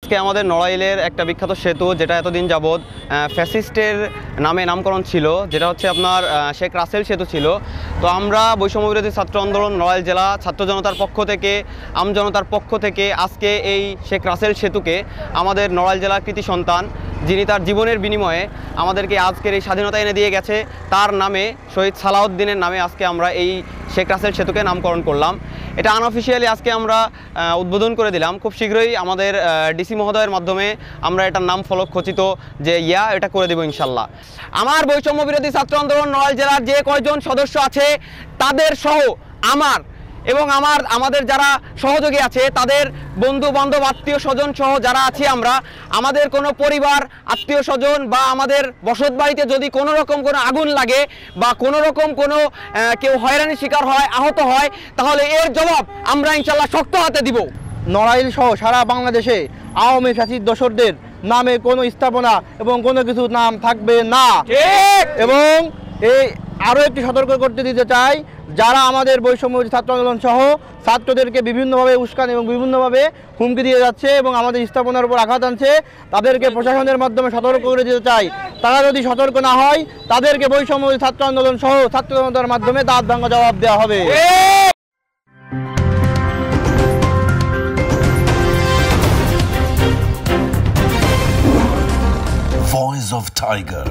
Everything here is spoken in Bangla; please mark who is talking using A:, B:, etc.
A: আজকে আমাদের নড়াইলের একটা বিখ্যাত সেতু যেটা এতদিন যাবৎ ফ্যাসিস্টের নামে নামকরণ ছিল, যেটা হচ্ছে আপনার শেখ রাসেল সেতু ছিল। তো আমরা বৈষম্যবিরোধী ছাত্র আন্দোলন নড়াইল জেলা ছাত্র জনতার পক্ষ থেকে, আমজনতার পক্ষ থেকে আজকে এই শেখ রাসেল সেতুকে আমাদের নড়াইল জেলার কৃতি সন্তান, যিনি তার জীবনের বিনিময়ে আমাদেরকে আজকের এই স্বাধীনতা এনে দিয়ে গেছে, তার নামে শহীদ সালাউদ্দিনের নামে আজকে আমরা এই শেখ রাসেল সেতুকে নামকরণ করলাম। এটা আনঅফিসিয়ালি আজকে আমরা উদ্বোধন করে দিলাম। খুব শীঘ্রই আমাদের ডিসি মহোদয়ের মাধ্যমে আমরা এটার নাম ফলক খচিত যে এটা করে দেব ইনশাল্লাহ। আমার বৈষম্য বিরোধী ছাত্র আন্দোলন নড়াইল জেলার যে কয়জন সদস্য আছে তাদের সহ আমার এবং আমাদের যারা সহযোগী আছে, তাদের বন্ধু বান্ধব আত্মীয় স্বজন সহ যারা আছি আমরা, আমাদের কোনো পরিবার আত্মীয় স্বজন বা আমাদের বসত বাড়িতে যদি কোনো রকম কোনো আগুন লাগে বা কোনো রকম কোনো কেউ হয়রানির শিকার হয়, আহত হয়, তাহলে এর জবাব আমরা ইনশাল্লাহ শক্ত হাতে দিব।
B: নড়াইল সহ সারা বাংলাদেশে আওয়ামী ফ্যাসিস্ট দোসরদের নামে কোনো স্থাপনা এবং কোনো কিছু নাম থাকবে না। এবং এই আরও একটি সতর্ক করতে দিতে চাই, যারা আমাদের বৈষম্য ছাত্র আন্দোলন সহ ছাত্রদেরকে বিভিন্নভাবে উস্কান এবং বিভিন্নভাবে হুমকি দিয়ে যাচ্ছে এবং আমাদের স্থাপনার উপর আঘাত আনছে, তাদেরকে প্রশাসনের মাধ্যমে সতর্ক করে দিতে চাই। তারা যদি সতর্ক না হয়, তাদেরকে বৈষম্য ছাত্র আন্দোলন সহ ছাত্র জনতার মাধ্যমে দাঁত ভাঙা জবাব দেওয়া হবে।
C: Voice of Tiger.